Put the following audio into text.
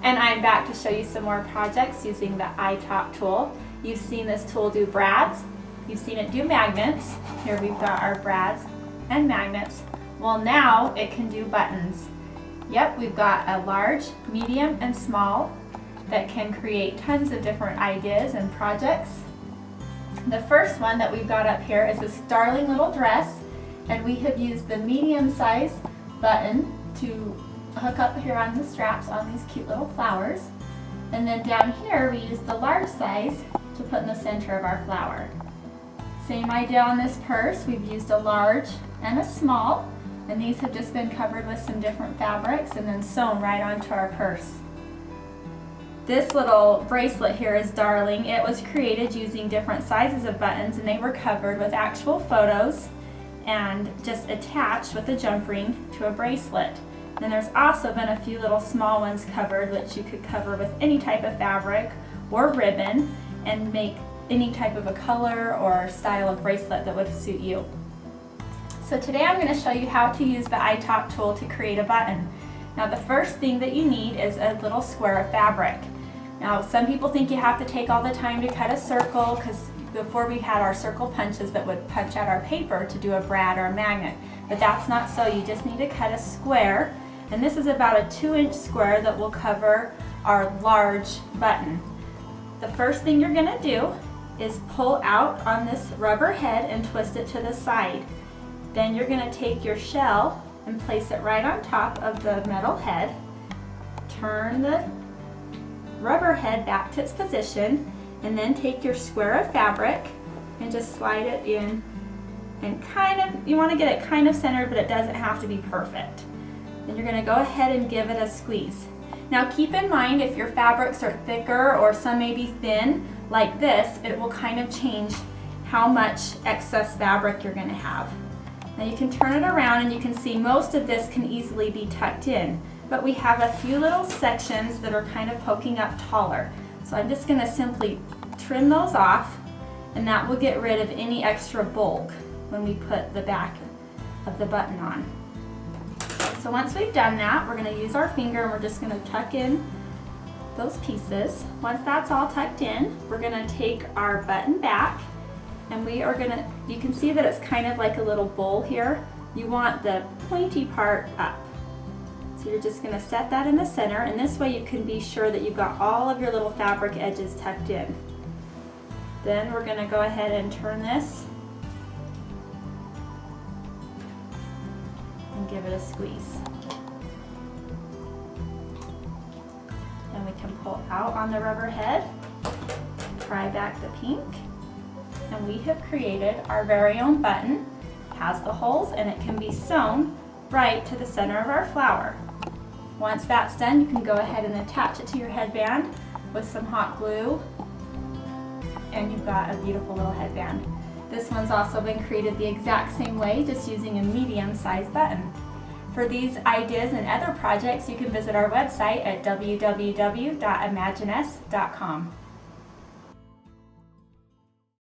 And I'm back to show you some more projects using the iTop tool. You've seen this tool do brads, you've seen it do magnets. Here we've got our brads and magnets. Well, now it can do buttons. Yep, we've got a large, medium, and small that can create tons of different ideas and projects. The first one that we've got up here is this darling little dress, and we have used the medium size button to hook up here on the straps on these cute little flowers. And then down here we used the large size to put in the center of our flower. Same idea on this purse. We've used a large and a small, and these have just been covered with some different fabrics and then sewn right onto our purse. This little bracelet here is darling. It was created using different sizes of buttons, and they were covered with actual photos and just attached with a jump ring to a bracelet. And there's also been a few little small ones covered, which you could cover with any type of fabric or ribbon and make any type of a color or style of bracelet that would suit you. So today I'm going to show you how to use the iTop tool to create a button. Now the first thing that you need is a little square of fabric. Now some people think you have to take all the time to cut a circle, because before we had our circle punches that would punch out our paper to do a brad or a magnet. But that's not so. You just need to cut a square. And this is about a 2-inch square that will cover our large button. The first thing you're going to do is pull out on this rubber head and twist it to the side. Then you're going to take your shell and place it right on top of the metal head. Turn the rubber head back to its position, and then take your square of fabric and just slide it in, and you want to get it kind of centered, but it doesn't have to be perfect. Then you're going to go ahead and give it a squeeze. Now keep in mind, if your fabrics are thicker or some may be thin like this, it will kind of change how much excess fabric you're going to have. Now you can turn it around and you can see most of this can easily be tucked in, but we have a few little sections that are kind of poking up taller. So I'm just going to simply trim those off, and that will get rid of any extra bulk when we put the back of the button on. So once we've done that, we're going to use our finger and we're just going to tuck in those pieces. Once that's all tucked in, we're going to take our button back, and we are going to, you can see that it's kind of like a little bowl here. You want the pointy part up. So you're just going to set that in the center, and this way you can be sure that you've got all of your little fabric edges tucked in. Then we're going to go ahead and turn this and give it a squeeze. Then we can pull out on the rubber head, pry back the pink, and we have created our very own button. It has the holes, and it can be sewn right to the center of our flower. Once that's done, you can go ahead and attach it to your headband with some hot glue, and you've got a beautiful little headband. This one's also been created the exact same way, just using a medium-sized button. For these ideas and other projects, you can visit our website at www.imaginess.com.